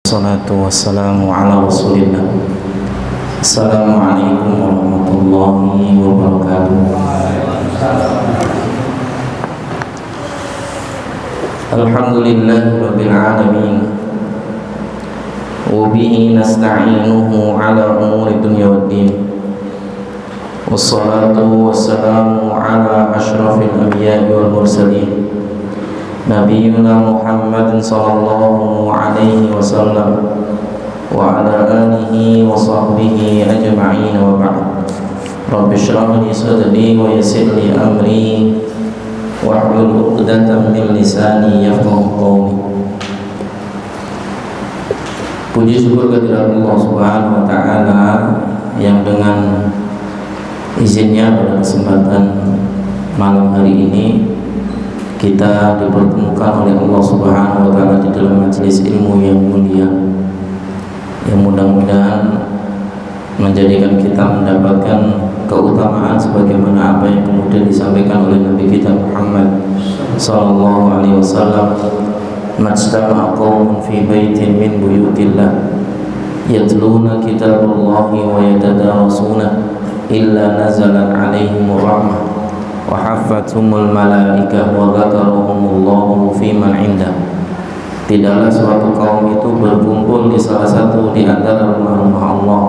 Wassalatu wassalamu ala rasulillah. Assalamualaikum warahmatullahi wabarakatuh. Alhamdulillahi rabbil alamin. Wa bihi nasta'inuhu ala umuri dunya waddin. Wassalatu wassalamu ala ashrafil anbiya'i wal mursalin, Nabiyyuna Muhammadin sallallahu alaihi wasallam wa ala alihi wa sahbihi ajma'in wa ba'd. Rabbi shrah li sadri wa yassir li amri wahlul 'uqdatam min lisani yafqahu qawli. Puji syukur kehadirat Allah Subhanahu wa taala yang dengan izinnya pada kesempatan malam hari ini kita dipertemukan oleh Allah Subhanahu wa taala di dalam majelis ilmu yang mulia, yang mudah-mudahan menjadikan kita mendapatkan keutamaan sebagaimana apa yang kemudian disampaikan oleh Nabi kita Muhammad sallallahu alaihi wasallam. Majtama'a qaumun fi baitin min buyutillah yatluna kitaballahi wa yatadarasuna illa nazalat alaihimur rahmah wa haffathumul malaikah wa dzakarahumullahu fi man indah. Tidaklah suatu kaum itu berkumpul di salah satu di antara rumah-rumah Allah,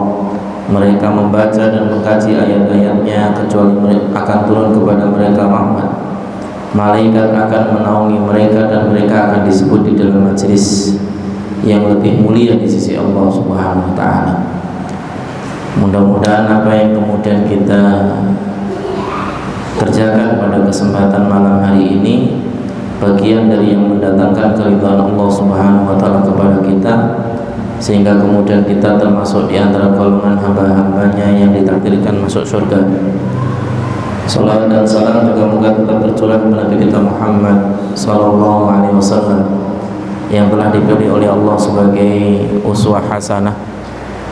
mereka membaca dan mengkaji ayat-ayatnya, kecuali akan turun kepada mereka rahmat. Malaikat akan menaungi mereka dan mereka akan disebut di dalam majelis yang lebih mulia di sisi Allah Subhanahu wa taala. Mudah-mudahan apa yang kemudian kita kerjakan pada kesempatan malam hari ini bagian dari yang mendatangkan keridhaan Allah Subhanahu wa taala kepada kita, sehingga kemudian kita termasuk di antara golongan hamba-hambanya yang ditakdirkan masuk surga. Salawat dan salam juga moga tetap tercurah kepada Nabi kita Muhammad sallallahu alaihi wasallam yang telah dipilih oleh Allah sebagai uswah hasanah,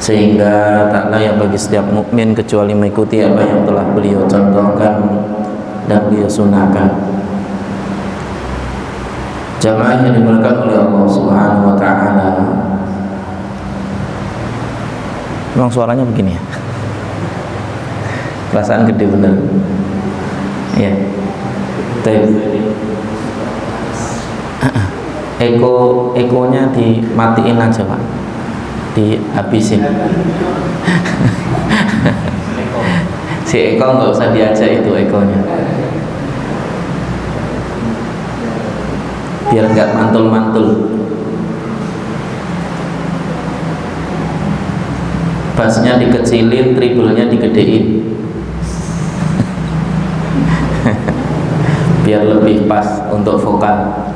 sehingga tak layak bagi setiap mukmin kecuali mengikuti apa yang telah beliau contohkan dan beliau sunahkan. Jamaah yang dimuliakan oleh Allah Subhanahu wa taala. Memang suaranya begini ya. Perasaan gede bener. Ya. Ekonya dimatiin aja, Pak. Dihabisin. Si Eko nggak usah diajak itu ekonya, biar nggak mantul-mantul. Bassnya dikecilin, treble-nya digedein biar lebih pas untuk vokal.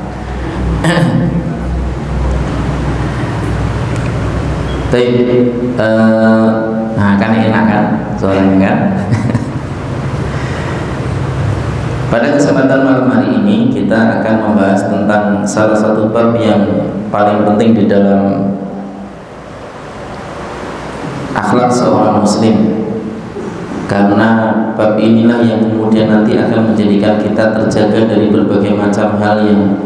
Nah kan enak kan suaranya kan. Pada kesempatan malam hari ini kita akan membahas tentang salah satu bab yang paling penting di dalam akhlak seorang muslim, karena bab inilah yang kemudian nanti akan menjadikan kita terjaga dari berbagai macam hal yang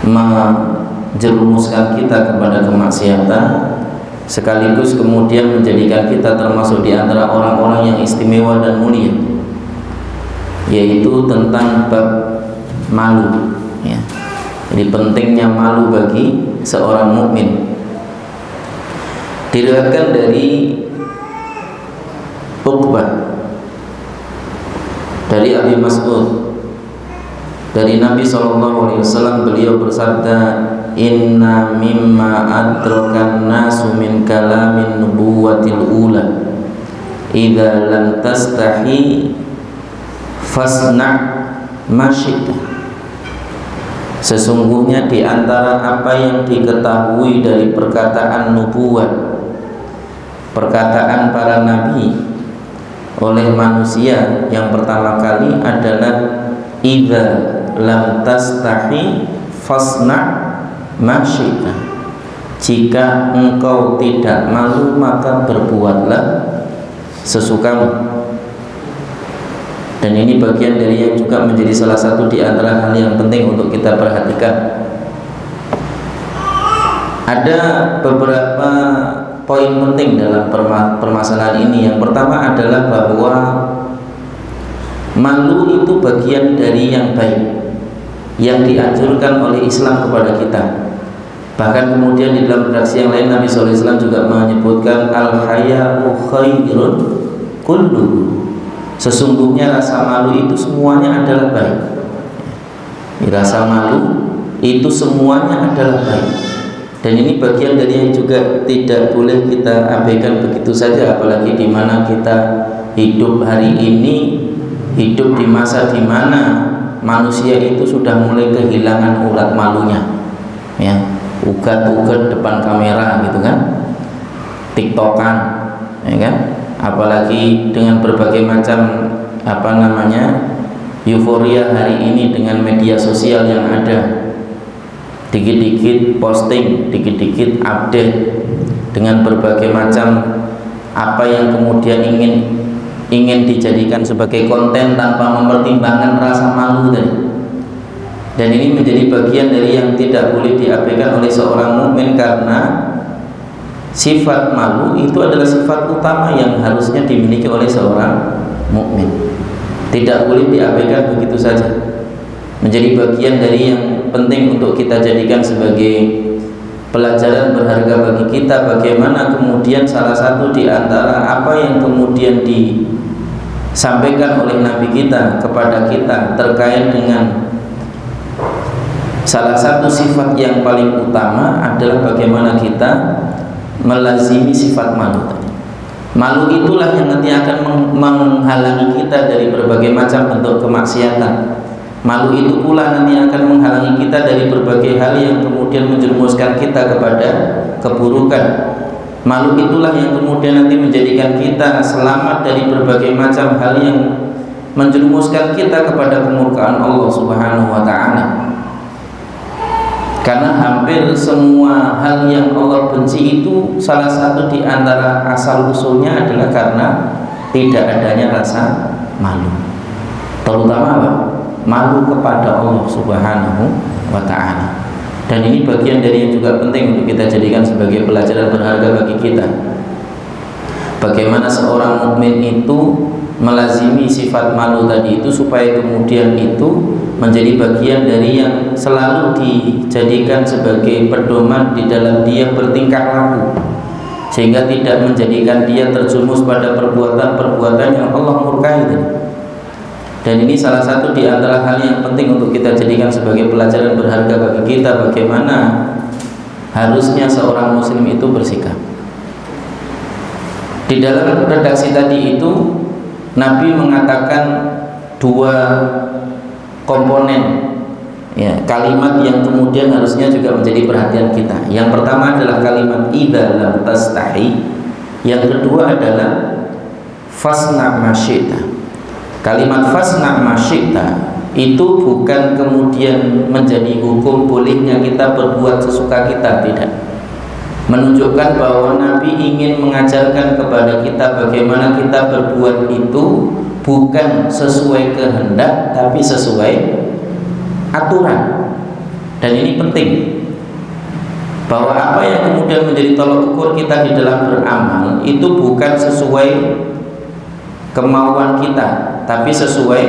menjerumuskan kita kepada kemaksiatan, sekaligus kemudian menjadikan kita termasuk di antara orang-orang yang istimewa dan mulia, yaitu tentang bab malu ya. Jadi pentingnya malu bagi seorang mukmin. Diriwayatkan dari Uqbah dari Abi Mas'ud dari Nabi SAW, beliau bersabda, inna mimma adrakan nasu min kalamin nubuwatil ula idza lam tastahi fasna' ma syi'ta. Sesungguhnya di antara apa yang diketahui dari perkataan nubuat, perkataan para nabi oleh manusia, yang pertama kali adalah idza lam tastahi fasna' ma syi'ta. Jika engkau tidak malu maka berbuatlah sesukamu. Dan ini bagian dari yang juga menjadi salah satu di antara hal yang penting untuk kita perhatikan. Ada beberapa poin penting dalam permasalahan ini. Yang pertama adalah bahwa malu itu bagian dari yang baik yang dianjurkan oleh Islam kepada kita. Bahkan kemudian di dalam redaksi yang lain Nabi SAW juga menyebutkan al-haya'u khairun kulluhu. Sesungguhnya rasa malu itu semuanya adalah baik. Rasa malu itu semuanya adalah baik. Dan ini bagian dari yang juga tidak boleh kita abaikan begitu saja, apalagi di mana kita hidup hari ini, hidup di masa di mana manusia itu sudah mulai kehilangan urat malunya, ya, ugat-ugat depan kamera gitu kan, tiktokan, ya kan, apalagi dengan berbagai macam euforia hari ini dengan media sosial yang ada. Dikit-dikit posting, dikit-dikit update dengan berbagai macam apa yang kemudian ingin dijadikan sebagai konten tanpa mempertimbangkan rasa malu tadi. Dan ini menjadi bagian dari yang tidak boleh diabaikan oleh seorang mukmin, karena sifat malu itu adalah sifat utama yang harusnya dimiliki oleh seorang mukmin. Tidak boleh diabaikan begitu saja. Menjadi bagian dari yang penting untuk kita jadikan sebagai pelajaran berharga bagi kita, bagaimana kemudian salah satu di antara apa yang kemudian disampaikan oleh Nabi kita kepada kita terkait dengan salah satu sifat yang paling utama adalah bagaimana kita melazimi sifat malu tadi. Malu itulah yang nanti akan menghalangi kita dari berbagai macam bentuk kemaksiatan. Malu itu pula nanti akan menghalangi kita dari berbagai hal yang kemudian menjerumuskan kita kepada keburukan. Malu itulah yang kemudian nanti menjadikan kita selamat dari berbagai macam hal yang menjerumuskan kita kepada kemurkaan Allah Subhanahu wa Ta'ala. Karena hampir semua hal yang Allah benci itu salah satu di antara asal usulnya adalah karena tidak adanya rasa malu. Terutama apa? Malu kepada Allah Subhanahu wa Ta'ala. Dan ini bagian dari yang juga penting untuk kita jadikan sebagai pelajaran berharga bagi kita. Bagaimana seorang mukmin itu melazimi sifat malu tadi itu, supaya kemudian itu menjadi bagian dari yang selalu dijadikan sebagai pedoman di dalam dia bertingkah laku, sehingga tidak menjadikan dia terjumus pada perbuatan-perbuatan yang Allah murkai tadi. Dan ini salah satu di antara hal yang penting untuk kita jadikan sebagai pelajaran berharga bagi kita, bagaimana harusnya seorang muslim itu bersikap. Di dalam redaksi tadi itu Nabi mengatakan dua komponen, ya, kalimat yang kemudian harusnya juga menjadi perhatian kita. Yang pertama adalah kalimat idza lam tastahi, yang kedua adalah fasna ma syi'ta. Kalimat fasna ma syi'ta itu bukan kemudian menjadi hukum bolehnya kita berbuat sesuka kita, tidak. Menunjukkan bahwa Nabi ingin mengajarkan kepada kita bagaimana kita berbuat itu bukan sesuai kehendak, tapi sesuai aturan. Dan ini penting, bahwa apa yang kemudian menjadi tolak ukur kita di dalam beramal itu bukan sesuai kemauan kita, tapi sesuai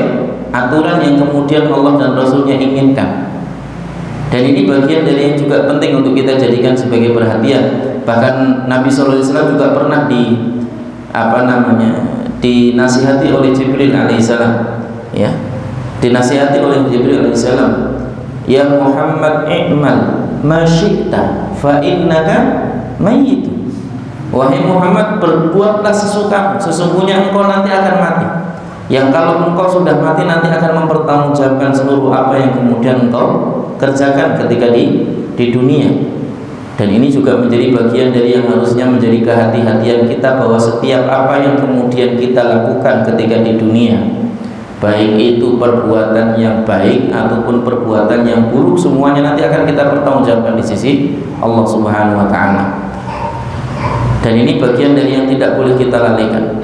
aturan yang kemudian Allah dan Rasulnya inginkan. Dan ini bagian dari yang juga penting untuk kita jadikan sebagai perhatian. Bahkan Nabi SAW juga pernah dinasihati oleh Jibril alaihissalam, ya, dinasihati oleh Jibril alaihissalam, ya Muhammad i'mal ma syi'ta fa innaka mayyit. Wahai Muhammad, berbuatlah sesukamu, sesungguhnya engkau nanti akan mati. Yang kalau engkau sudah mati nanti akan mempertanggungjawabkan seluruh apa yang kemudian engkau kerjakan ketika di dunia. Dan ini juga menjadi bagian dari yang harusnya menjadi kehati-hatian kita, bahwa setiap apa yang kemudian kita lakukan ketika di dunia, baik itu perbuatan yang baik ataupun perbuatan yang buruk, semuanya nanti akan kita pertanggungjawabkan di sisi Allah Subhanahu wa Ta'ala. Dan ini bagian dari yang tidak boleh kita lalaikan.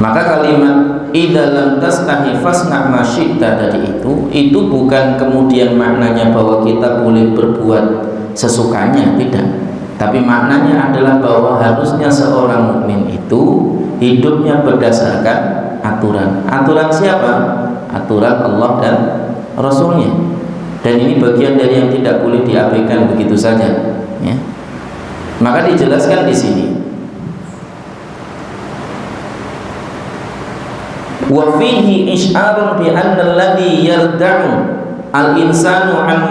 Maka kalimat idza lam tastahi fasna ma syi'ta tadi itu bukan kemudian maknanya bahwa kita boleh berbuat sesukanya, tidak. Tapi maknanya adalah bahwa harusnya seorang mukmin itu hidupnya berdasarkan aturan. Aturan siapa? Aturan Allah dan Rasulnya. Dan ini bagian dari yang tidak boleh diabaikan begitu saja, ya. Maka dijelaskan di sini, wa fihi isyarun bi anna alladhi yarda'u al-insanu an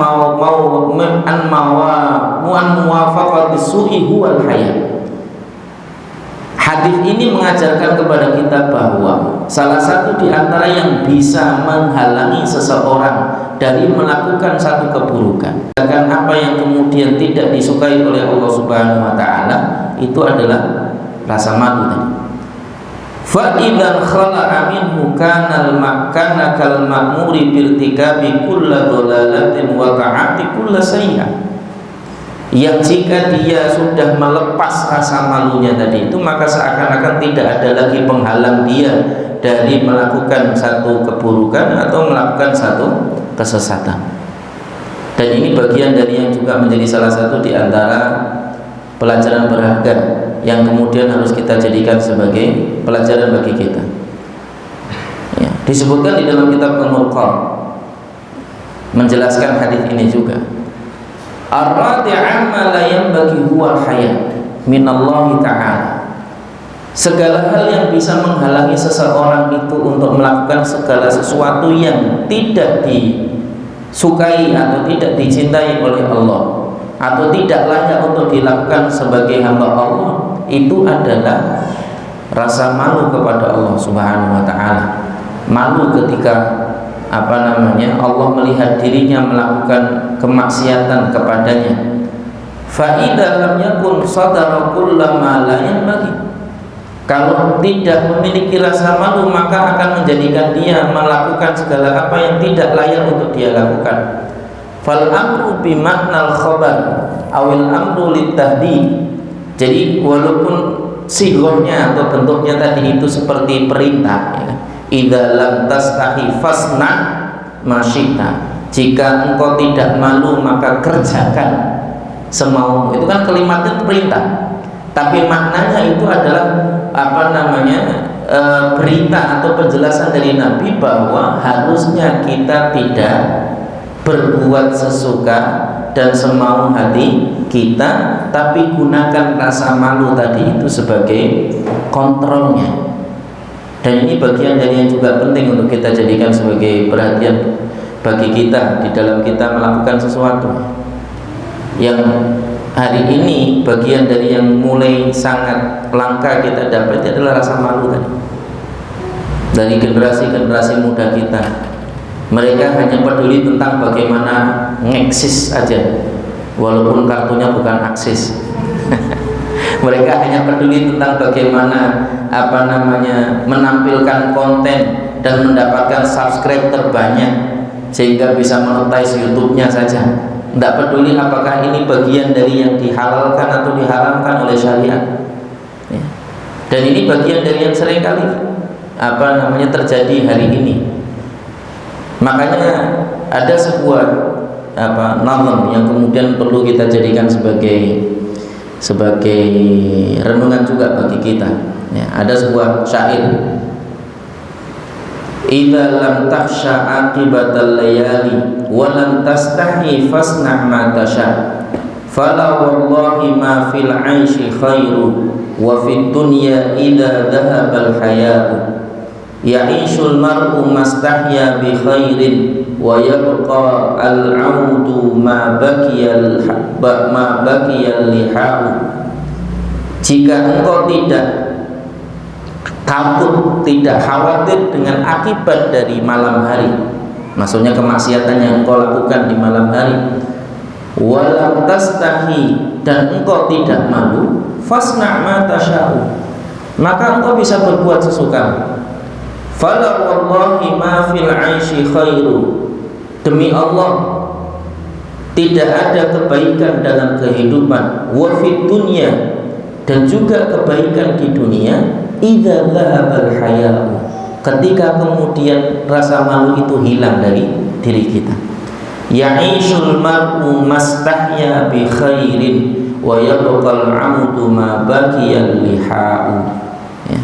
muwafaqati su'i huwal haya. Hadis ini mengajarkan kepada kita bahwa salah satu di antara yang bisa menghalangi seseorang dari melakukan satu keburukan, dan apa yang kemudian tidak disukai oleh Allah Subhanahu wa taala, itu adalah rasa malu tadi. Fa idzan khala'a minhu kana kal ma'muri birtikabi kulli dhalalatin wa ta'ati kulli sayyi'ah. Yang jika dia sudah melepas rasa malunya tadi itu, maka seakan-akan tidak ada lagi penghalang dia dari melakukan satu keburukan atau melakukan satu kesesatan. Dan ini bagian dari yang juga menjadi salah satu di antara pelajaran berharga yang kemudian harus kita jadikan sebagai pelajaran bagi kita, ya. Disebutkan di dalam kitab Al-Murqam menjelaskan hadis ini juga, ar-radi'a ma la yanbaghi huwa hayat minallahi ta'ala. Segala hal yang bisa menghalangi seseorang itu untuk melakukan segala sesuatu yang tidak disukai atau tidak dicintai oleh Allah, atau tidak layak untuk dilakukan sebagai hamba Allah, itu adalah rasa malu kepada Allah Subhanahu wa taala. Malu ketika Allah melihat dirinya melakukan kemaksiatan kepadanya. Fa idza lam yakun sadara kullama la yanbaghi. Kalau tidak memiliki rasa malu, maka akan menjadikan dia melakukan segala apa yang tidak layak untuk dia lakukan. Fal amru bi maknal khabar awil amru litahdid. Jadi walaupun sigohnya atau bentuknya tadi itu seperti perintah, ya. Idza lam tastahi fasna masyita. Jika engkau tidak malu maka kerjakan semaumu. Itu kan kalimatnya perintah, tapi maknanya itu adalah berita atau penjelasan dari Nabi bahwa harusnya kita tidak berbuat sesuka dan semau hati kita, tapi gunakan rasa malu tadi itu sebagai kontrolnya. Dan ini bagian dari yang juga penting untuk kita jadikan sebagai perhatian bagi kita di dalam kita melakukan sesuatu. Yang hari ini bagian dari yang mulai sangat langka kita dapat adalah rasa malu tadi. Dari generasi-generasi muda kita, mereka hanya peduli tentang bagaimana ngeksis aja, walaupun kartunya bukan aksis. Mereka hanya peduli tentang bagaimana menampilkan konten dan mendapatkan subscribe terbanyak sehingga bisa monetize YouTube-nya saja. Tidak peduli apakah ini bagian dari yang dihalalkan atau diharamkan oleh syariat, ya. Dan ini bagian dari yang sering kali terjadi hari ini. Makanya ada sebuah nazam yang kemudian perlu kita jadikan sebagai renungan juga bagi kita, ya. Ada sebuah syair, idza lam takhsha aqibatal layali wa lam tastahi fasna' ma tasha fala wallahi ma fil 'aishi khairu wa fid dunya idza dhahabal haya'u ya'ishul mar'u mastahya bi khairin wa yabqa al-'audu ma bakiyal liha'u. Jika engkau tidak takut, tidak khawatir dengan akibat dari malam hari, maksudnya kemaksiatan yang engkau lakukan di malam hari, walam tastahi, dan engkau tidak malu, fasna' ma tasha'u, maka engkau bisa berbuat sesuka. Fala wallahi ma fil 'aishi khairu, demi Allah tidak ada kebaikan dalam kehidupan, wa fid dunya, dan juga kebaikan di dunia, idza dhahabal haya'u, ketika kemudian rasa malu itu hilang dari diri kita. Ya'ishul mar'u mastahya bi khairin wa yabqal 'amdu ma baqiya liha'u. Ya.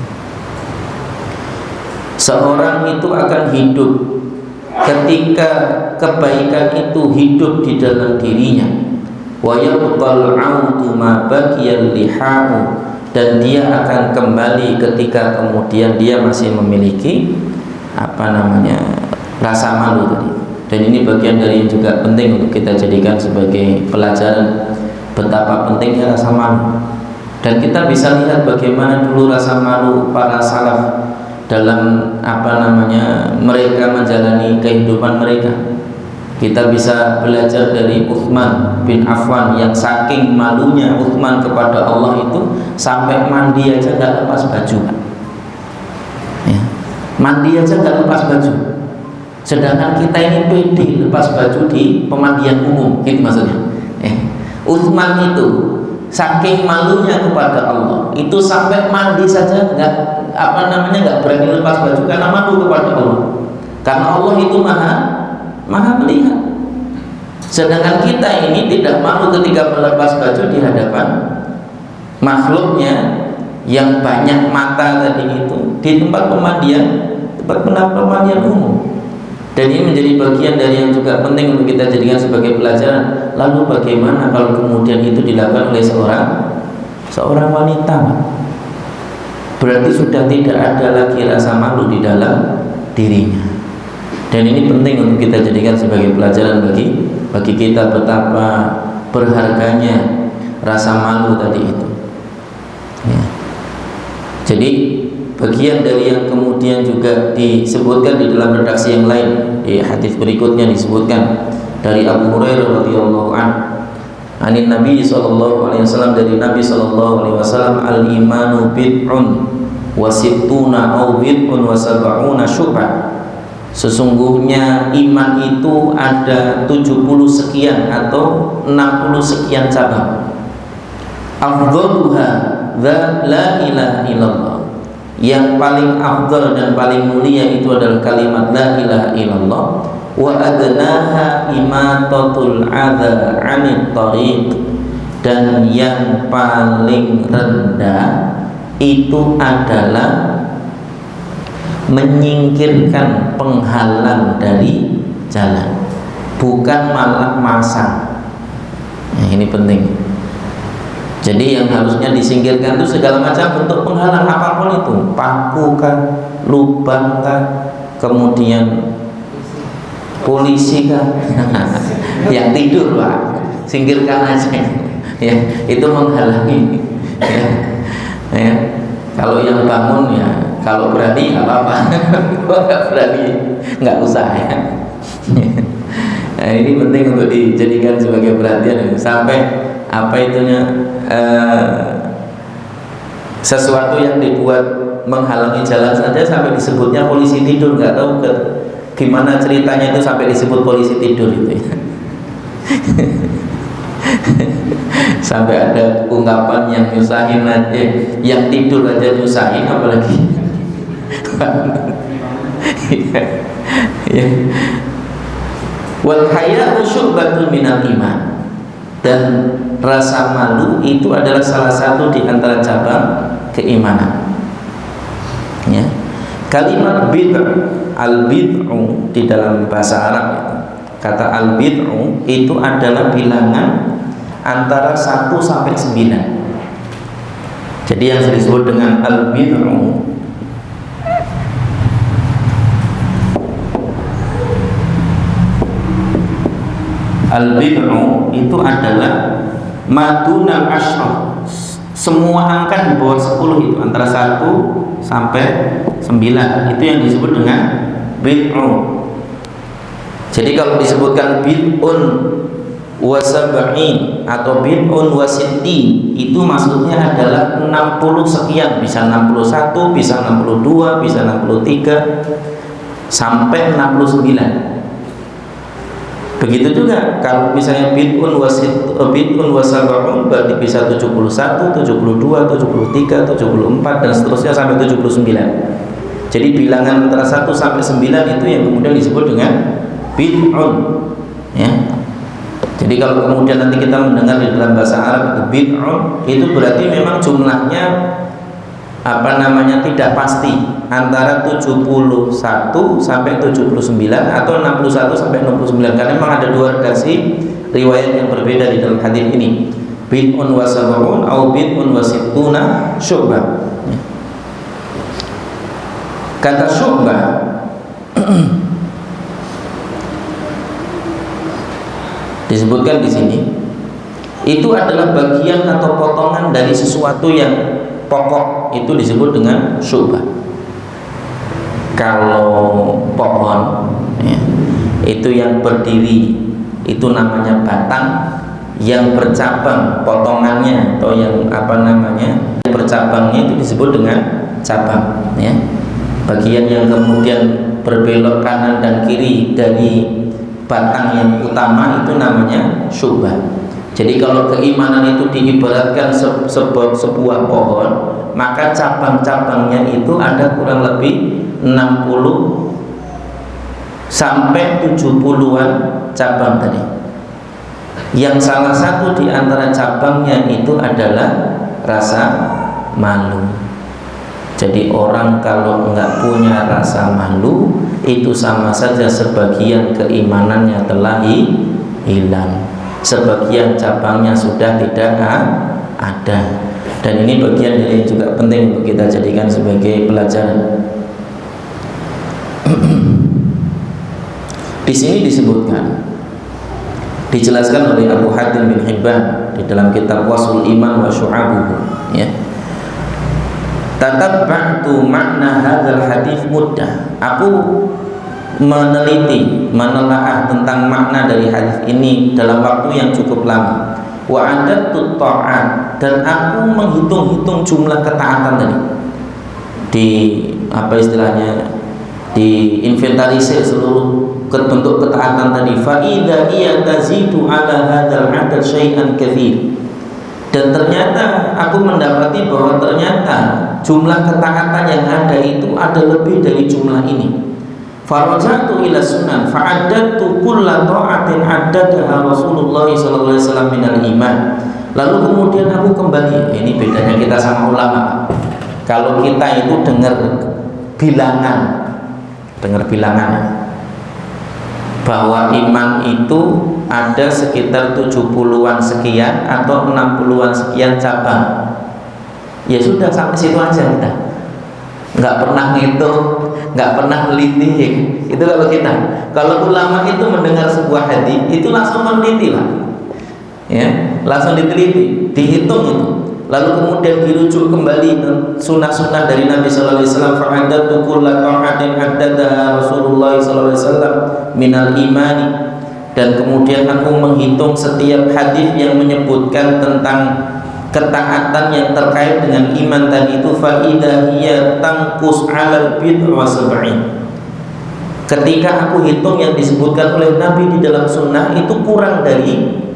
Seorang itu akan hidup ketika kebaikan itu hidup di dalam dirinya. Wa yabqal 'amdu ma baqiya liha'u, dan dia akan kembali ketika kemudian dia masih memiliki rasa malu tadi. Dan ini bagian dari yang juga penting untuk kita jadikan sebagai pelajaran betapa pentingnya rasa malu. Dan kita bisa lihat bagaimana dulu rasa malu para salaf dalam mereka menjalani kehidupan mereka. Kita bisa belajar dari Utsman bin Affan yang saking malunya Utsman kepada Allah itu sampai mandi aja nggak lepas baju. Ya. Mandi aja nggak lepas baju. Sedangkan kita ini pede lepas baju di pemandian umum, gitu maksudnya. Utsman itu saking malunya kepada Allah, itu sampai mandi saja nggak berani lepas baju karena malu kepada Allah. Karena Allah itu maha melihat. Sedangkan kita ini tidak malu ketika melepas baju di hadapan makhluknya yang banyak mata tadi itu di tempat pemandian umum. Dan ini menjadi bagian dari yang juga penting untuk kita jadikan sebagai pelajaran. Lalu bagaimana kalau kemudian itu dilakukan oleh seorang wanita? Berarti sudah tidak ada lagi rasa malu di dalam dirinya. Dan ini penting untuk kita jadikan sebagai pelajaran bagi kita betapa berharganya rasa malu tadi itu. Ya. Jadi bagian dari yang kemudian juga disebutkan di dalam redaksi yang lain, di hadis berikutnya disebutkan dari Abu Hurairah radhiyallahu anhu, anin Nabi sallallahu alaihi wasallam, dari Nabi sallallahu alaihi wasallam, al imanu bid'un wa sittuna aw bid'un wa sab'una syu'bah. Sesungguhnya iman itu ada 70 sekian atau 60 sekian cabang. Afdhaluha la ilaha illallah. Yang paling afdal dan paling mulia itu adalah kalimat la ilaha illallah. Wa adnaha imatatul adza 'anit thariq, dan yang paling rendah itu adalah menyingkirkan penghalang dari jalan, bukan malah masang. Ini penting. Jadi yang harusnya disingkirkan itu segala macam bentuk penghalang apapun itu, paku kah, lubang kah, kemudian polisi kah, yang tidur Pak, singkirkan aja. Ya, itu menghalangi. Ya. Kalau yang bangun ya, kalau berani nggak apa-apa, kalau nggak berani nggak usah ya. Nah, ini penting untuk dijadikan sebagai perhatian sampai sesuatu yang dibuat menghalangi jalan saja sampai disebutnya polisi tidur. Nggak tahu gimana ceritanya itu sampai disebut polisi tidur itu ya. Sampai ada ungkapan yang nyusahin aja, yang tidur aja nyusahin, apalagi wal haya'u syu'batun minal iman. Dan rasa malu itu adalah salah satu di antara cabang keimanan. Ya. Kalimat bid'ah, al-bid'u di dalam bahasa Arab itu, kata al-bid'u itu adalah bilangan antara 1 sampai 9. Jadi yang disebut dengan al-bid'u itu adalah madunal asyrah, semua angka di bawah 10 itu, antara 1 sampai 9 itu yang disebut dengan bid'u. Jadi kalau disebutkan bid'un wa sab'in atau bid'un wa sitti, itu maksudnya adalah 60 sekian, bisa 61, bisa 62, bisa 63 sampai 69. Begitu juga kalau misalnya bid'un wa sab'un berarti bisa 71, 72, 73, 74 dan seterusnya sampai 79. Jadi bilangan antara 1 sampai 9 itu yang kemudian disebut dengan bid'un. ya. Jadi kalau kemudian nanti kita mendengar di dalam bahasa Arab bid'un, itu berarti memang jumlahnya tidak pasti, antara 71 sampai 79 atau 61 sampai 69, karena memang ada dua redaksi riwayat yang berbeda di dalam hadis ini, bid'un wa sab'un atau bid'un wa sittuna syu'bah. Kata syu'bah disebutkan di sini itu adalah bagian atau potongan dari sesuatu yang pokok, itu disebut dengan syu'bah. Kalau pohon ya, itu yang berdiri itu namanya batang, yang bercabang potongannya atau yang bercabangnya itu disebut dengan cabang ya. Bagian yang kemudian berbelok kanan dan kiri dari batang yang utama itu namanya syu'bah. Jadi kalau keimanan itu diibaratkan sebuah pohon, maka cabang-cabangnya itu ada kurang lebih 60 sampai 70-an cabang tadi. Yang salah satu di antara cabangnya itu adalah rasa malu. Jadi orang kalau enggak punya rasa malu, itu sama saja sebagian keimanannya telah hilang, sebagian cabangnya sudah tidak ada. Dan ini bagian yang juga penting untuk kita jadikan sebagai pelajaran. Di sini disebutkan, dijelaskan oleh Abu Hatim bin Hibban di dalam kitab Wasul Iman wa Syu'abuhu ya. Tatabba'tu makna hadzal hadis muddah. Aku menelaah tentang makna dari hadis ini dalam waktu yang cukup lama. Wa adattu ta'at, dan aku menghitung-hitung jumlah ketaatan tadi. Diinventarisir seluruh bentuk ketaatan tadi. Fa idza hiya tazidu ala hadzal adad syai'an katsir. Dan ternyata aku mendapati bahwa ternyata jumlah ketaatan yang ada itu ada lebih dari jumlah ini. Farajatu ila sunan fa'addatu kulla ta'atin addadaha Rasulullah sallallahu alaihi wasallam minal iman. Lalu kemudian aku kembali, ini bedanya kita sama ulama. Kalau kita itu dengar bilangan bahwa iman itu ada sekitar 70-an sekian atau 60-an sekian cabang, ya sudah sampai situ aja kita. Nggak pernah ngitung, nggak pernah neliti. Itu kalau kita. Kalau ulama itu mendengar sebuah hadis itu langsung meneliti lah, ya, langsung diteliti, dihitung itu. Lalu kemudian dirujuk kembali ke sunnah-sunnah dari Nabi Sallallahu Alaihi Wasallam. Fa'adatu kulla ta'atin haddadaha Rasulullah Sallallahu Alaihi Wasallam minal imani. Dan kemudian aku menghitung setiap hadis yang menyebutkan tentang ketaatan yang terkait dengan iman tadi itu, faidah hiya tangkus alal bid'ah sab'in. Ketika aku hitung yang disebutkan oleh Nabi di dalam sunnah itu kurang dari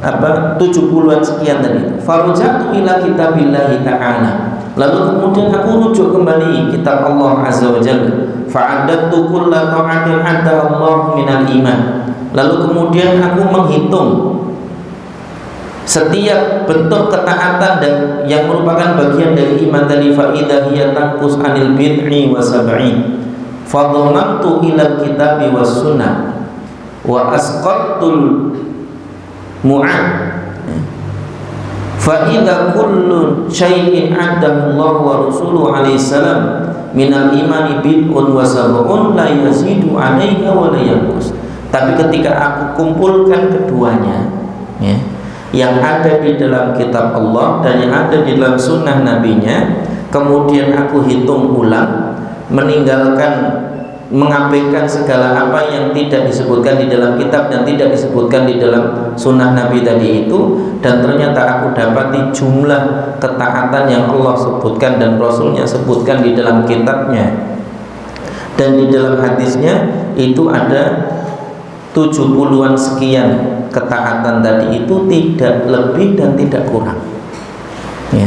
70-an sekian tadi. Farujatu ila kitabillahi ta'ala. Lalu kemudian aku rujuk kembali kitab Allah Azza wa Jalla. Fa'addatu kulla ta'atin adda Allah minal iman. Lalu kemudian aku menghitung setiap bentuk ketaatan dan yang merupakan bagian dari iman tadi. Faidah hiya tanqus anil bid'i wa sab'in. Fadhamantu ila kitabi was sunnah wa asqatul mu'ad. Fa idza kullu syai'in addahu Allah wa rasuluhu alaihi salam minal imani bid'un wa sab'un la yazidu 'alaiha wa la yanqus. Tapi ketika aku kumpulkan keduanya ya, yang ada di dalam kitab Allah dan yang ada di dalam sunnah nabinya, kemudian aku hitung ulang, mengabaikan segala apa yang tidak disebutkan di dalam kitab dan tidak disebutkan di dalam sunnah Nabi tadi itu, dan ternyata aku dapati jumlah ketaatan yang Allah sebutkan dan Rasulnya sebutkan di dalam kitabnya dan di dalam hadisnya itu ada 70-an sekian ketaatan tadi itu, tidak lebih dan tidak kurang ya.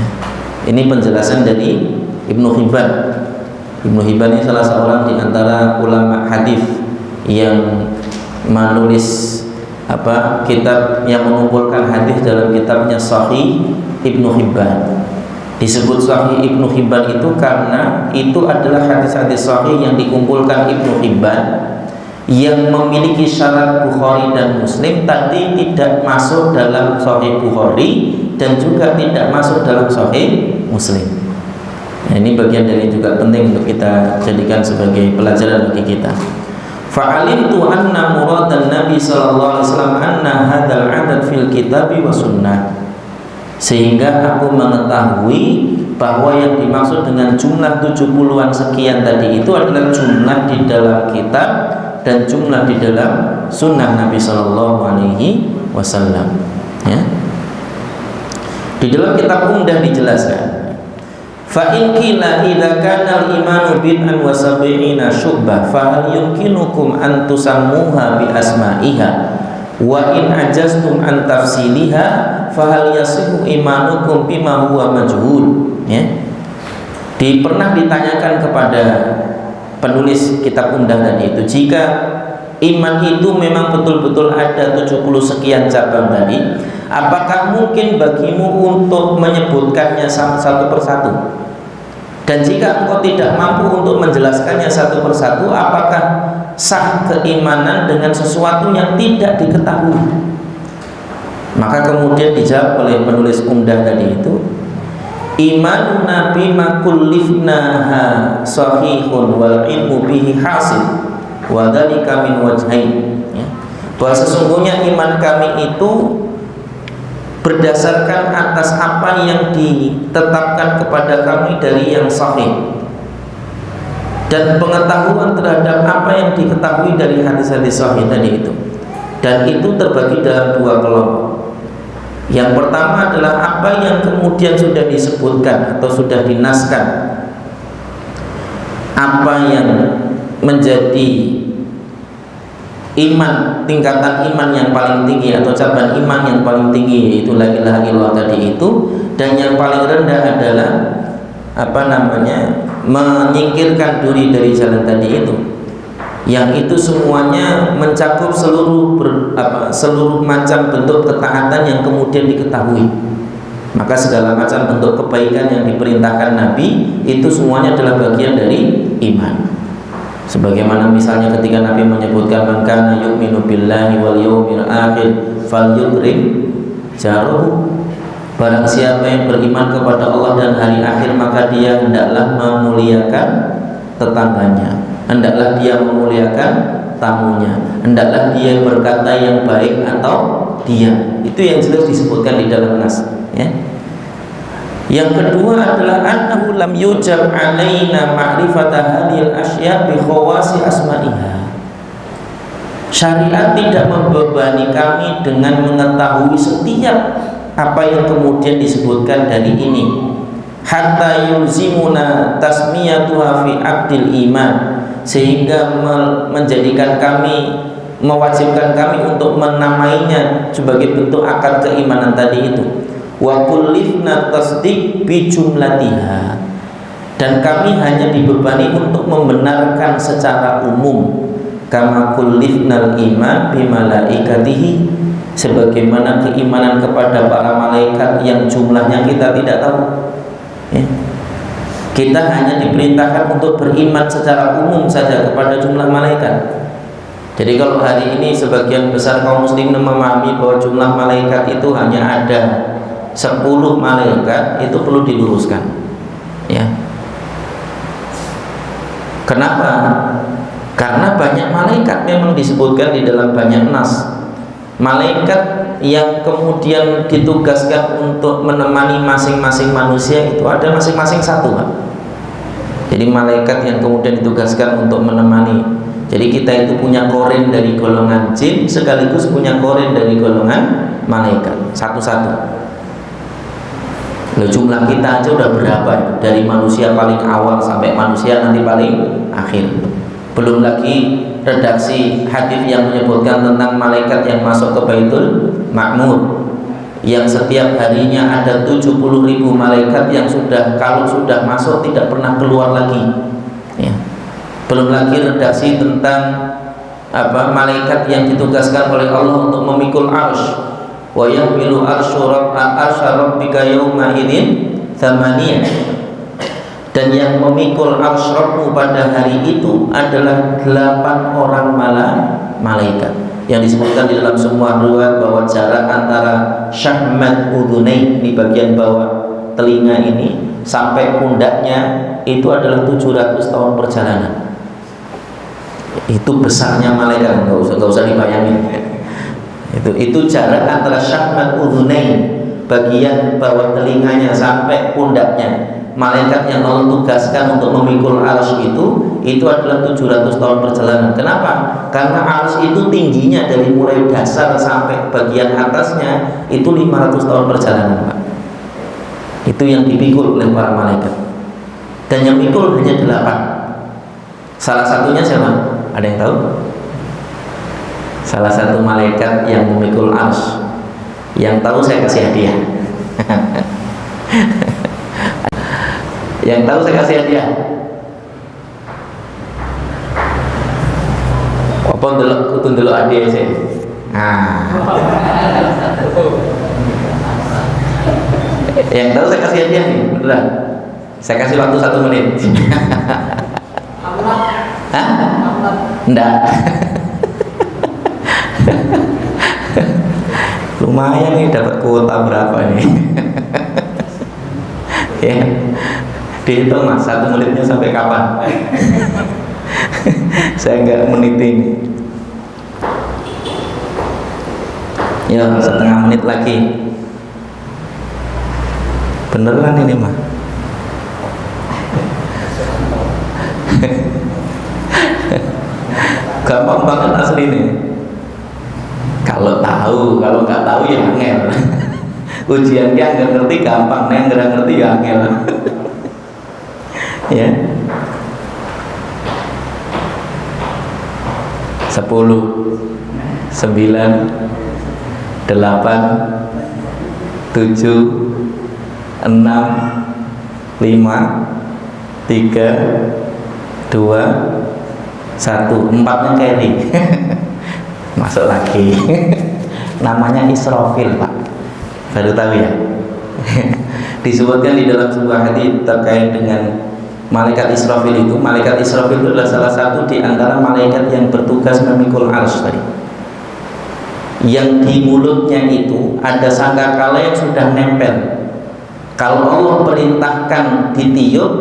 Ini penjelasan dari Ibnu Hibban. Ibnu Hibban ini salah seorang di antara ulama hadis yang menulis kitab yang mengumpulkan hadis dalam kitabnya Sahih Ibnu Hibban. Disebut Sahih Ibnu Hibban itu karena itu adalah hadis-hadis sahih yang dikumpulkan Ibnu Hibban yang memiliki syarat Bukhari dan Muslim, tadi tidak masuk dalam Sahih Bukhari dan juga tidak masuk dalam Sahih Muslim. Nah, ini bagian dari juga penting untuk kita jadikan sebagai pelajaran bagi kita. Fa'alimtu anna muradan Nabi sallallahu alaihi wasallam anna hadzal 'adad fil kitabi wa sunnah. Sehingga aku mengetahui bahwa yang dimaksud dengan jumlah 70-an sekian tadi itu adalah jumlah di dalam kitab dan jumlah di dalam sunnah Nabi sallallahu alaihi wasallam. Ya. Di dalam kitab Umdah dijelaskan, fa in qila idza kana al-imanu bid'an wa sab'ina syu'bah fa hal yumkinukum an tusammuha bi asma'iha wa in ajaztum an tafsiliha fa hal yasihu imanukum bima huwa majhul. Ya. Pernah ditanyakan kepada penulis kitab Umdah tadi itu, jika iman itu memang betul-betul ada 70 sekian cabang tadi, apakah mungkin bagimu untuk menyebutkannya satu persatu? Dan jika engkau tidak mampu untuk menjelaskannya satu persatu, apakah sah keimanan dengan sesuatu yang tidak diketahui? Maka kemudian dijawab oleh penulis Umdah tadi itu, iman nabi makullifnaha sahihun wal ilmu bihi hasil wa dzalika min wajhain. Ya. Bahwa sesungguhnya iman kami itu berdasarkan atas apa yang ditetapkan kepada kami dari yang sahih, dan pengetahuan terhadap apa yang diketahui dari hadis-hadis sahih tadi itu. Dan itu terbagi dalam dua kelompok. Yang pertama adalah apa yang kemudian sudah disebutkan atau sudah dinaskan, apa yang menjadi iman, tingkatan iman yang paling tinggi atau cabang iman yang paling tinggi, yaitu la ilaha illallah tadi itu. Dan yang paling rendah adalah menyingkirkan diri dari jalan tadi itu, yang itu semuanya mencakup seluruh macam bentuk ketaatan yang kemudian diketahui. Maka segala macam bentuk kebaikan yang diperintahkan Nabi itu semuanya adalah bagian dari iman. Sebagaimana misalnya ketika Nabi menyebutkan man kana yu'minu billahi wal yawmil akhir falyukrim jaruhu, barang siapa yang beriman kepada Allah dan hari akhir maka dia hendaklah memuliakan tetangganya, hendaklah dia memuliakan tamunya, hendaklah dia berkata yang baik atau diam. Itu yang jelas disebutkan di dalam nas, ya. Yang kedua adalah annahu lam yujab alaina ma'rifata hadhil asya' bi khawasi asma'iha. Syariat tidak membebani kami dengan mengetahui setiap apa yang kemudian disebutkan dari ini, hatta yulzimuna tasmiyatuha fi aqdil iman, sehingga menjadikan kami, mewajibkan kami untuk menamainya sebagai bentuk akad keimanan tadi itu. Wa kullifna tasdiq bi jumlatiha, dan kami hanya dibebani untuk membenarkan secara umum, kama kullifnal iman bi malaikatihi, sebagaimana keimanan kepada para malaikat yang jumlahnya kita tidak tahu, ya. Kita hanya diperintahkan untuk beriman secara umum saja kepada jumlah malaikat. Jadi kalau hari ini sebagian besar kaum muslimin memahami bahwa jumlah malaikat itu hanya ada 10 malaikat, itu perlu diluruskan, ya. Kenapa? Karena banyak malaikat memang disebutkan di dalam banyak nas. Malaikat yang kemudian ditugaskan untuk menemani masing-masing manusia itu ada masing-masing satu, Pak. Jadi malaikat yang kemudian ditugaskan untuk menemani. Jadi kita itu punya korin dari golongan jin sekaligus punya korin dari golongan malaikat, satu-satu. Loh, jumlah kita aja udah berapa ya? Dari manusia paling awal sampai manusia nanti paling akhir. Belum lagi redaksi hadis yang menyebutkan tentang malaikat yang masuk ke Baitul Ma'mur, yang setiap harinya ada 70.000 malaikat yang kalau sudah masuk tidak pernah keluar lagi, ya. Belum lagi redaksi tentang malaikat yang ditugaskan oleh Allah untuk memikul arsy. Wa yahmilu arsy rabbika yawma idzin tsamaniyah. Dan yang memikul arsy Rabbmu pada hari itu adalah 8 orang malaikat. Yang disebutkan di dalam semua riwayat bahwa jarak antara syahmat udhunain di bagian bawah telinga ini sampai pundaknya itu adalah 700 tahun perjalanan. Itu besarnya malaikat, nggak usah dibayangin. Itu jarak antara syahmat udhunain, bagian bawah telinganya sampai pundaknya. Malaikat yang Allah tugaskan untuk memikul arsy itu adalah 700 tahun perjalanan. Kenapa? Karena arsy itu tingginya dari mulai dasar sampai bagian atasnya itu 500 tahun perjalanan, Pak. Itu yang dipikul oleh para malaikat. Dan yang pikul hanya 8. Salah satunya siapa? Ada yang tahu? Salah satu malaikat yang memikul arsy. Yang tahu saya kasih hadiah. Yang tahu saya kasih hadiah. Apa ndelok hadiah sih? Yang tahu saya kasih hadiah nih, beneran. Saya kasih waktu 1 menit. Hah? Enggak. Lumayan nih, dapat kuota berapa nih? Ya, dihitung Mas, 1 menitnya sampai kapan? Saya nggak meniting. Ya, setengah menit lagi. Beneran ini mah. Gampang banget asli ini. Kalau tahu, kalau nggak tahu ya angel. Ujian dia nggak ngerti gampang, neng nggak ngerti ya angel. Ya. 10, 9, 8, 7, 6, 5, 3, 2, 1. 4-nya carry. Masuk lagi. Namanya Israfil, Pak. Baru tahu ya. Disebutkan di dalam sebuah hadits terkait dengan malaikat Israfil itu. Malaikat Israfil itu adalah salah satu di antara malaikat yang bertugas memikul arsy tadi. Yang di mulutnya itu ada sangkakala yang sudah nempel. Kalau Allah perintahkan ditiup,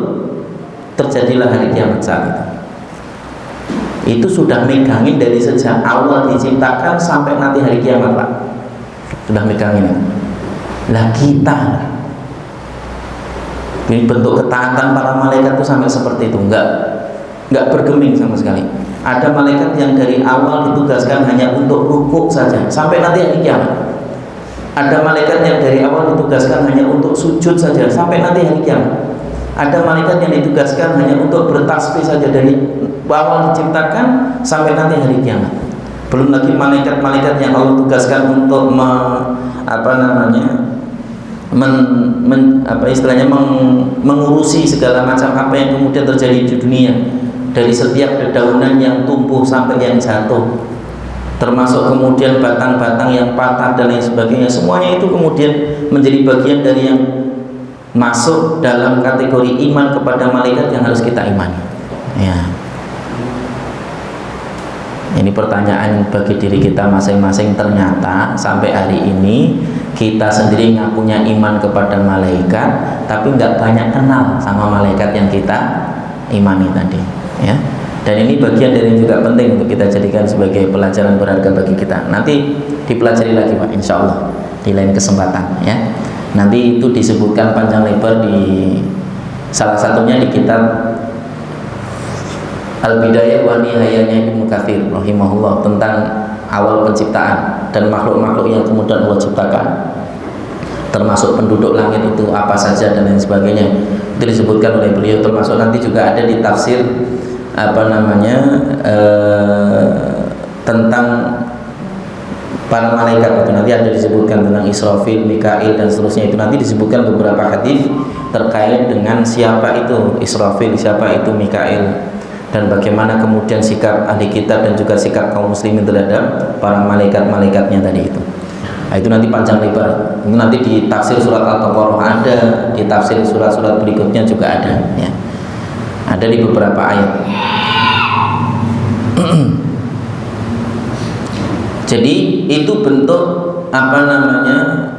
terjadilah hari kiamat saat itu. Itu sudah megangin dari sejak awal diciptakan sampai nanti hari kiamat, Pak. Sudah megangin. Lah kita, ini bentuk ketaatan para malaikat itu sampai seperti itu, enggak bergeming sama sekali. Ada malaikat yang dari awal ditugaskan hanya untuk rukuk saja sampai nanti hari kiamat. Ada malaikat yang dari awal ditugaskan hanya untuk sujud saja sampai nanti hari kiamat. Ada malaikat yang ditugaskan hanya untuk bertasbih saja dari awal diciptakan sampai nanti hari kiamat. Belum lagi malaikat-malaikat yang Allah tugaskan untuk mengurusi segala macam apa yang kemudian terjadi di dunia, dari setiap dedaunan yang tumbuh sampai yang jatuh, termasuk kemudian batang-batang yang patah dan lain sebagainya. Semuanya itu kemudian menjadi bagian dari yang masuk dalam kategori iman kepada malaikat yang harus kita imani. Ya. Ini pertanyaan bagi diri kita masing-masing. Ternyata sampai hari ini kita sendiri ngakunya iman kepada malaikat, tapi nggak banyak kenal sama malaikat yang kita imani tadi. Ya. Dan ini bagian dari yang juga penting untuk kita jadikan sebagai pelajaran berharga bagi kita. Nanti dipelajari lagi, Pak, insya Allah di lain kesempatan. Ya. Nanti itu disebutkan panjang lebar di salah satunya di kitab Al-Bidayah wa Nihayahnya Ibnu Katsir rahimahullah, tentang awal penciptaan dan makhluk-makhluk yang kemudian Allah ciptakan, termasuk penduduk langit itu apa saja dan lain sebagainya. Itu disebutkan oleh beliau, termasuk nanti juga ada di tafsir tentang para malaikat itu. Nanti ada disebutkan tentang Israfil, Mikail dan seterusnya. Itu nanti disebutkan beberapa hadis terkait dengan siapa itu Israfil, siapa itu Mikail dan bagaimana kemudian sikap ahli kitab dan juga sikap kaum muslimin terhadap para malaikat-malaikatnya tadi itu. Nah, itu nanti panjang lebar. Itu nanti di tafsir surat Al-Baqarah ada, di tafsir surat-surat berikutnya juga ada, ya. Ada di beberapa ayat. Jadi itu bentuk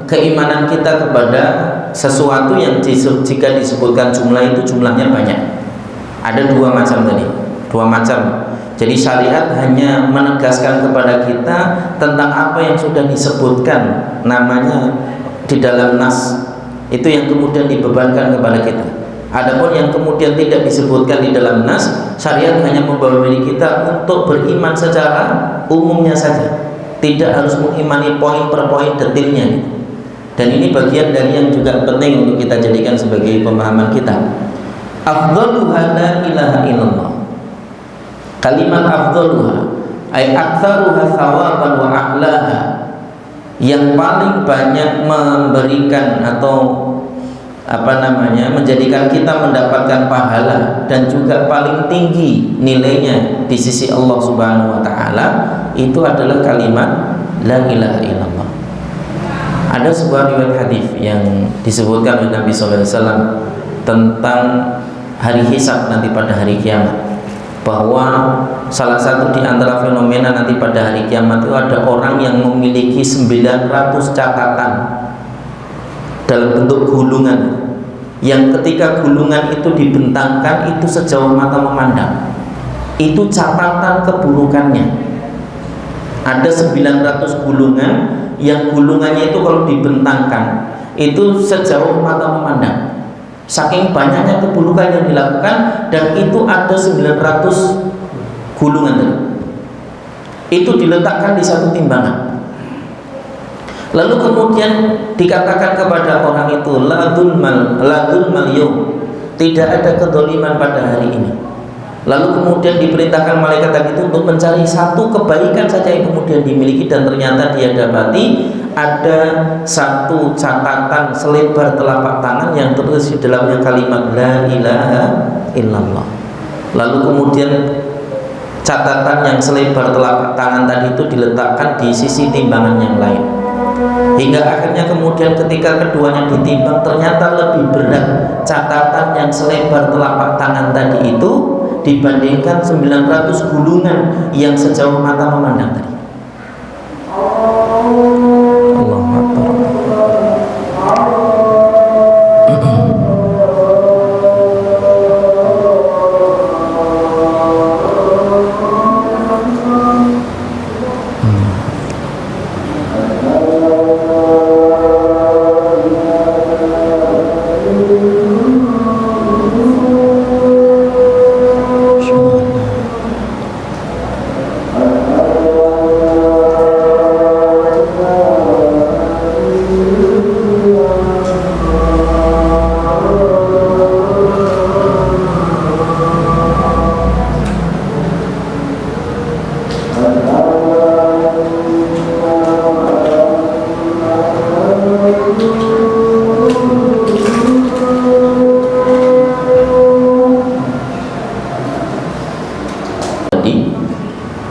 keimanan kita kepada sesuatu yang jika disebutkan jumlah itu jumlahnya banyak. Ada dua macam tadi, dua macam. Jadi syariat hanya menegaskan kepada kita tentang apa yang sudah disebutkan namanya di dalam nas, itu yang kemudian dibebankan kepada kita. Adapun yang kemudian tidak disebutkan di dalam nas, syariat hanya membawa kita untuk beriman secara umumnya saja, tidak harus mengimani poin per poin detailnya. Dan ini bagian dari yang juga penting untuk kita jadikan sebagai pemahaman kita. Afdaluha la ilaha illallah. Kalimat afdaluha ay aktsaruha thawaban wa a'laha, yang paling banyak memberikan atau menjadikan kita mendapatkan pahala dan juga paling tinggi nilainya di sisi Allah Subhanahu wa taala, itu adalah kalimat la ilaha illallah. Ada sebuah riwayat hadis yang disebutkan oleh Nabi sallallahu alaihi wasallam tentang hari hisab nanti pada hari kiamat, bahwa salah satu di antara fenomena nanti pada hari kiamat itu ada orang yang memiliki 900 catatan dalam bentuk gulungan, yang ketika gulungan itu dibentangkan itu sejauh mata memandang itu catatan keburukannya. Ada 900 gulungan yang gulungannya itu kalau dibentangkan itu sejauh mata memandang, saking banyaknya keburukan yang dilakukan. Dan itu ada 900 gulungan itu diletakkan di satu timbangan. Lalu kemudian dikatakan kepada orang itu, la dzulmal yaum, tidak ada kedzaliman pada hari ini. Lalu kemudian diperintahkan malaikat tadi itu untuk mencari satu kebaikan saja yang kemudian dimiliki, dan ternyata dia dapati ada satu catatan selebar telapak tangan yang tertulis di dalamnya kalimat la ilaha illallah. Lalu kemudian catatan yang selebar telapak tangan tadi itu diletakkan di sisi timbangan yang lain, hingga akhirnya kemudian ketika keduanya ditimbang, ternyata lebih berat catatan yang selebar telapak tangan tadi itu dibandingkan 900 gulungan yang sejauh mata memandang tadi. Allahu Akbar.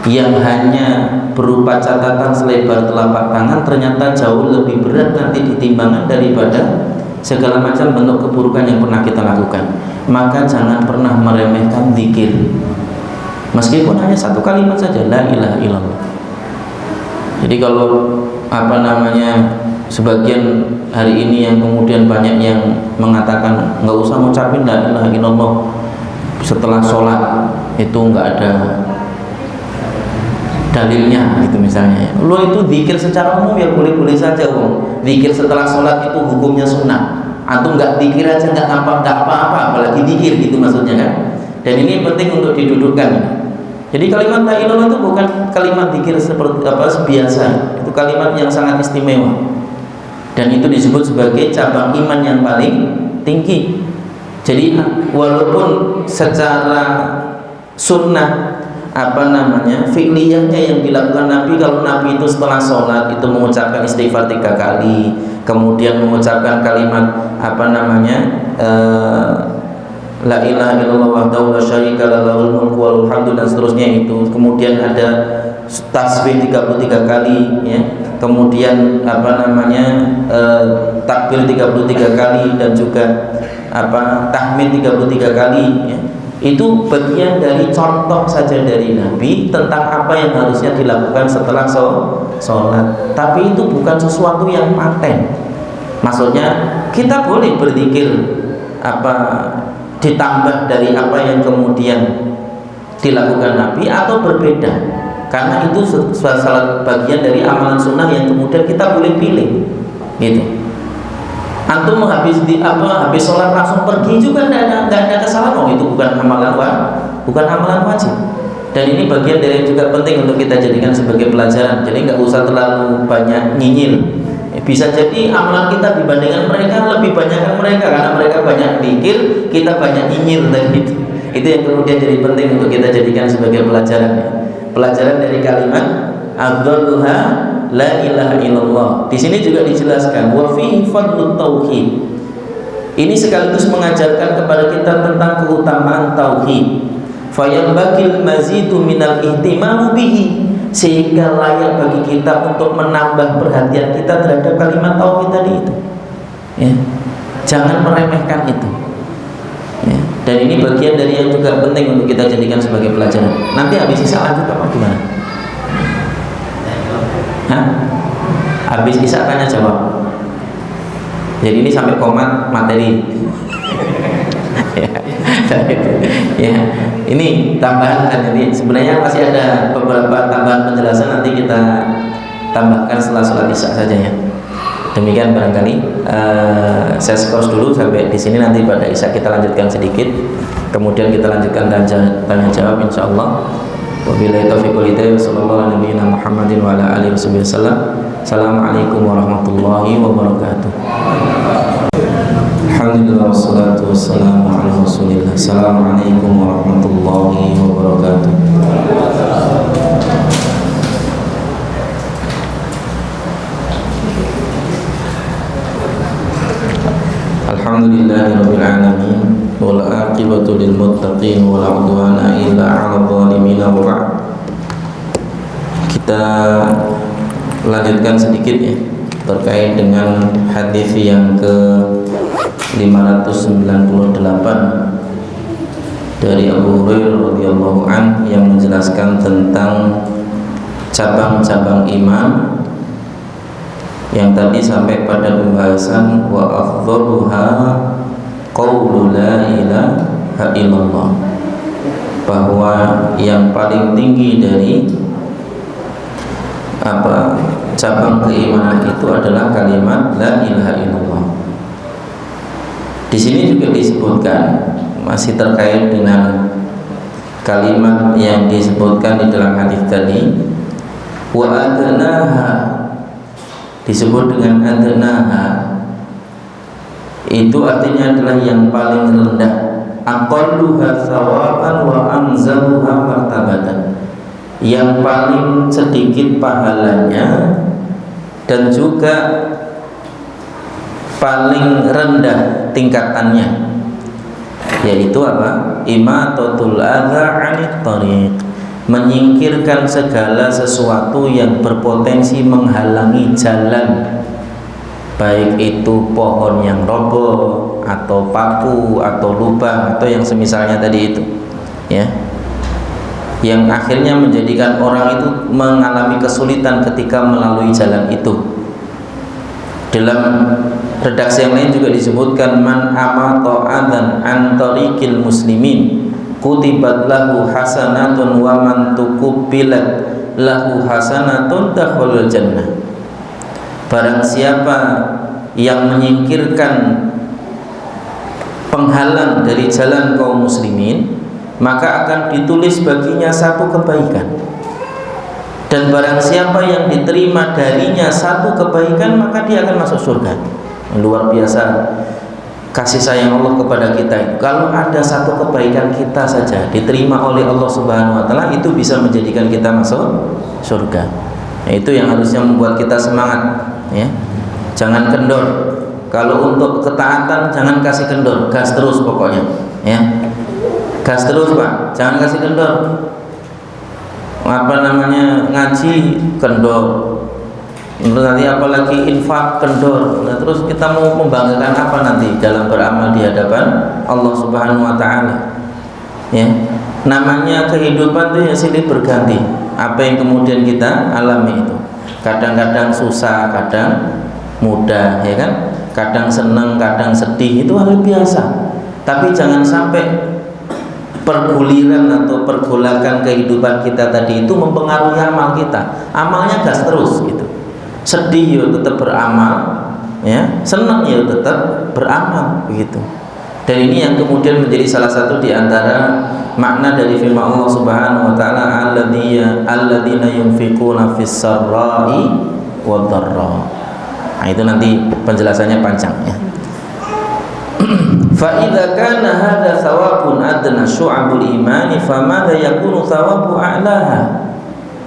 Yang hanya berupa catatan selebar telapak tangan ternyata jauh lebih berat nanti di timbangan daripada segala macam bentuk keburukan yang pernah kita lakukan. Maka jangan pernah meremehkan zikir, meskipun hanya satu kalimat saja, la ilaha illallah. Jadi kalau sebagian hari ini yang kemudian banyak yang mengatakan nggak usah ngucapin la ilaha illallah setelah sholat, itu nggak ada dalilnya gitu misalnya. Lo itu zikir secara umum ya boleh-boleh saja, zikir setelah sholat itu hukumnya sunnah. Atau nggak zikir aja nggak apa-apa, apalagi zikir gitu maksudnya kan. Dan ini penting untuk didudukkan. Jadi kalimat la ilallah itu bukan kalimat zikir seperti biasa. Itu kalimat yang sangat istimewa. Dan itu disebut sebagai cabang iman yang paling tinggi. Jadi walaupun secara sunnah fi'liyahnya yang dilakukan Nabi, kalau Nabi itu setelah sholat itu mengucapkan istighfar 3 kali, kemudian mengucapkan kalimat la ilaha illallah wahdahu la syarika lahu lahul mulku wa lahul hamdu dan seterusnya itu. Kemudian ada tasbih 33 kali ya. Kemudian takbir 33 kali dan juga tahmid 33 kali ya. Itu bagian dari contoh saja dari Nabi tentang apa yang harusnya dilakukan setelah sholat. Tapi itu bukan sesuatu yang paten. Maksudnya kita boleh berzikir ditambah dari apa yang kemudian dilakukan Nabi atau berbeda. Karena itu salah bagian dari amalan sunnah yang kemudian kita boleh pilih, gitu. Antum habis sholat langsung pergi juga tidak ada kesalahan, itu bukan amalan wajib. Dan ini bagian dari yang juga penting untuk kita jadikan sebagai pelajaran. Jadi nggak usah terlalu banyak nyinyir. Bisa jadi amalan kita dibandingkan mereka lebih banyak kan mereka, karena mereka banyak pikir, kita banyak nyinyir dan itu. Itu yang kemudian jadi penting untuk kita jadikan sebagai pelajaran. Pelajaran dari kalimat afdaluha la ilaha illallah. Di sini juga dijelaskan wa fi fadlut tauhid. Ini sekaligus mengajarkan kepada kita tentang keutamaan tauhid. Fayambakil mazidu minal ihtimamu bihi, sehingga layak bagi kita untuk menambah perhatian kita terhadap kalimat tauhid tadi itu. Ya. Jangan meremehkan itu. Ya. Dan ini bagian dari yang juga penting untuk kita jadikan sebagai pelajaran. Nanti habis isya lanjut apa gimana? Habis isya tanya jawab. Jadi ini sampai komat materi. Ya, ini tambahan kan. Jadi sebenarnya masih ada beberapa tambahan penjelasan, nanti kita tambahkan setelah sholat isya saja ya. Demikian barangkali saya skors dulu sampai di sini, nanti pada isya kita lanjutkan sedikit. Kemudian kita lanjutkan tanya jawab insyaallah. Wabillahi taufiq wal hidayah. Sallallahu alaihi Muhammadin wa ala alihi wasallam. Assalamualaikum warahmatullahi wabarakatuh. Alhamdulillah wassalatu wassalamu ala Rasulillah. Assalamualaikum warahmatullahi wabarakatuh. Alhamdulillahirabbil alamin wal aqibatu lil muttaqin wala udwana illa 'alal zalimin. Kita lanjutkan sedikit ya terkait dengan hadis yang ke 598 dari Abu Hurairah radhiyallahu an yang menjelaskan tentang cabang-cabang iman, yang tadi sampai pada pembahasan wa afdhaluha qaulu la ilaha illallah, bahwa yang paling tinggi dari cabang keimanan itu adalah kalimat la ilaha illallah. Di sini juga disebutkan masih terkait dengan kalimat yang disebutkan di dalam hadis tadi, wa adnaha, disebut dengan adnaha, itu artinya adalah yang paling rendah, aqalluha thawaban wa anzaluha martabatan, yang paling sedikit pahalanya dan juga paling rendah tingkatannya, yaitu apa? Imatatul adza 'anit thariq, menyingkirkan segala sesuatu yang berpotensi menghalangi jalan, baik itu pohon yang roboh atau paku atau lubang atau yang semisalnya tadi itu ya, yang akhirnya menjadikan orang itu mengalami kesulitan ketika melalui jalan itu. Dalam redaksi yang lain juga disebutkan man amata adan an tariqil muslimin kutibat lahu hasanatun wa man tuqbilat lahu hasanatun dakhalul jannah. Barang siapa yang menyingkirkan penghalang dari jalan kaum muslimin, maka akan ditulis baginya satu kebaikan. Dan barang siapa yang diterima darinya satu kebaikan, maka dia akan masuk surga. Luar biasa kasih sayang Allah kepada kita. Kalau ada satu kebaikan kita saja diterima oleh Allah Subhanahu wa taala, itu bisa menjadikan kita masuk surga. Nah, itu yang harusnya membuat kita semangat ya. Jangan kendor. Kalau untuk ketaatan jangan kasih kendor, gas terus pokoknya ya. Gas terus Pak, jangan kasih kendor. Apa namanya, ngaji kendor, nanti apalagi infak kendor. Nah, terus kita mau membanggakan apa nanti dalam beramal di hadapan Allah Subhanahu wa taala? Ya. Namanya kehidupan itu ya silih berganti. Apa yang kemudian kita alami itu kadang-kadang susah, kadang mudah, ya kan? Kadang senang, kadang sedih, itu hal biasa. Tapi jangan sampai perguliran atau pergolakan kehidupan kita tadi itu mempengaruhi amal kita. Amalnya gas terus gitu. Sedih ya tetap beramal, ya. Senang ya tetap beramal begitu. Dan ini yang kemudian menjadi salah satu di antara makna dari firman Allah Subhanahu wa taala, alladzina yunfiquna fis sarra'i wad dharra. Nah, itu nanti penjelasannya panjang ya. Fa idza kana hadza thawabun adna syu'abul imani famadza yakunu thawabu a'laha.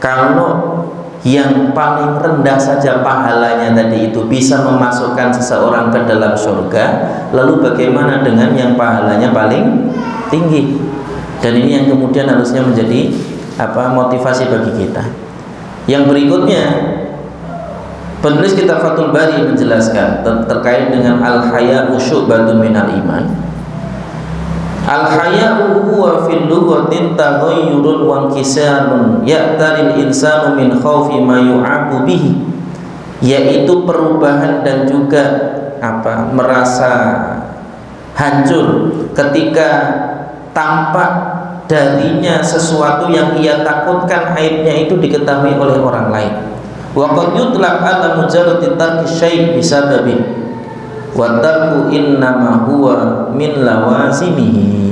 Kalau yang paling rendah saja pahalanya tadi itu bisa memasukkan seseorang ke dalam surga, lalu bagaimana dengan yang pahalanya paling tinggi? Dan ini yang kemudian harusnya menjadi motivasi bagi kita. Yang berikutnya, penulis kitab Fathul Bari menjelaskan terkait dengan al-haya'u syu'batun minal iman. Al-haya'u huwa fil lughatin taghayyurun wa inkisarun ya'taril insanu min khaufi ma yu'abu bihi, yaitu perubahan dan juga merasa hancur ketika tampak darinya sesuatu yang ia takutkan aibnya itu diketahui oleh orang lain. Wa qad yutlaq ala mujarradi tarki syai' bisababi wa tarku innama huwa min lawazimihi,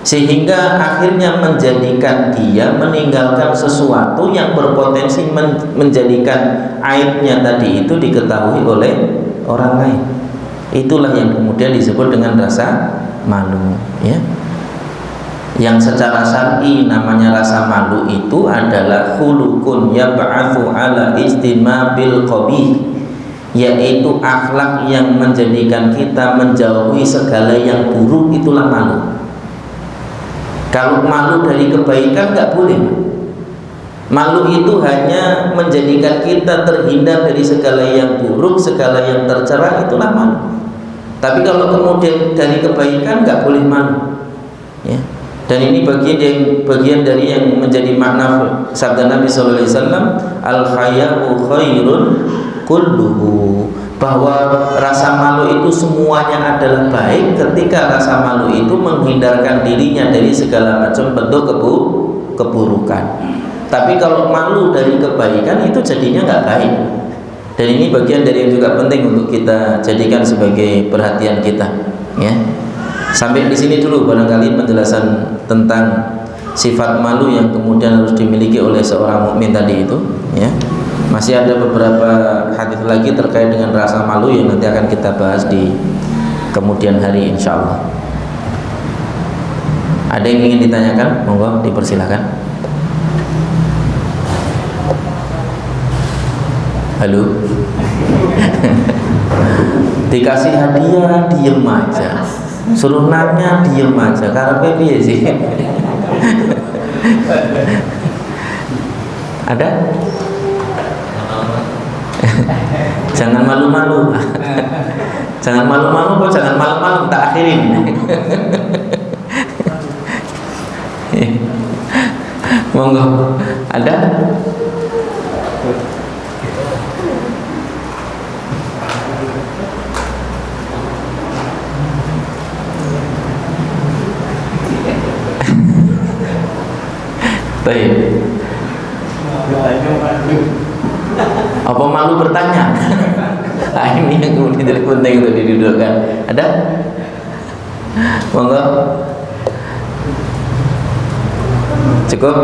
sehingga akhirnya menjadikan dia meninggalkan sesuatu yang berpotensi menjadikan aibnya tadi itu diketahui oleh orang lain. Itulah yang kemudian disebut dengan rasa malu, ya. Yang secara syar'i namanya rasa malu itu adalah khuluqun yab'atsu ala ijtimabil qabih, yaitu akhlak yang menjadikan kita menjauhi segala yang buruk, itulah malu. Kalau malu dari kebaikan nggak boleh. Malu itu hanya menjadikan kita terhindar dari segala yang buruk, segala yang tercela, itulah malu. Tapi kalau kemudian dari kebaikan nggak boleh malu, ya. Dan ini bagian dari yang menjadi makna sabda Nabi SAW, al-haya'u khairun kulluhu, bahwa rasa malu itu semuanya adalah baik ketika rasa malu itu menghindarkan dirinya dari segala macam bentuk keburukan. Tapi kalau malu dari kebaikan itu jadinya nggak baik. Dan ini bagian dari yang juga penting untuk kita jadikan sebagai perhatian kita, ya. Sampai di sini dulu barangkali penjelasan tentang sifat malu yang kemudian harus dimiliki oleh seorang mukmin tadi itu, ya. Masih ada beberapa hadis lagi terkait dengan rasa malu yang nanti akan kita bahas di kemudian hari insyaallah. Ada yang ingin ditanyakan? Monggo dipersilakan. Halo. Dikasih hadiah diem aja, suruh nanya diem aja, karena piye sih? Ada? Jangan malu-malu. Jangan malu-malu kok, jangan malu-malu, tak akhirin. Monggo, ada? Baik. Apa malu bertanya? Nah, ini yang kemudian jadi penting untuk didudukkan. Ada? Monggo. Cukup?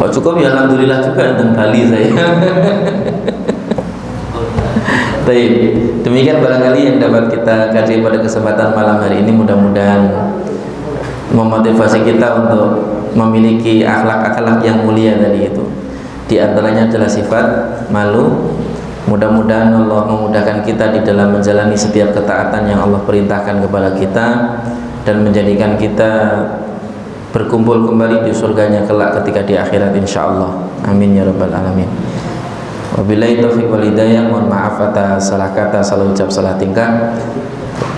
Kok cukup ya alhamdulillah juga tentang Bali saya. Baik. Demikian barangkali yang dapat kita kaji pada kesempatan malam hari ini, mudah-mudahan memotivasi kita untuk memiliki akhlak-akhlak yang mulia tadi itu. Di antaranya adalah sifat malu. Mudah-mudahan Allah memudahkan kita di dalam menjalani setiap ketaatan yang Allah perintahkan kepada kita, dan menjadikan kita berkumpul kembali di surganya kelak ketika di akhirat insyaallah. Amin ya rabbal alamin. Wabillahi taufiq wal hidayah. Mohon maaf atas salah kata, salah ucap, salah tingkah.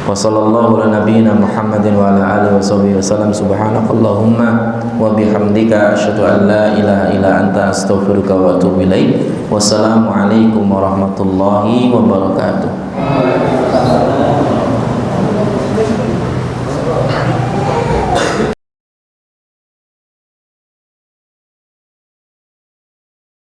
Wa sallallahu ala nabiyyina Muhammadin wa ala alihi washabihi wasallam. Subhanakallahumma wa bihamdika asyhadu an la ilaha illa anta astaghfiruka wa atubu ilaik. Wassalamu alaikum warahmatullahi wabarakatuh.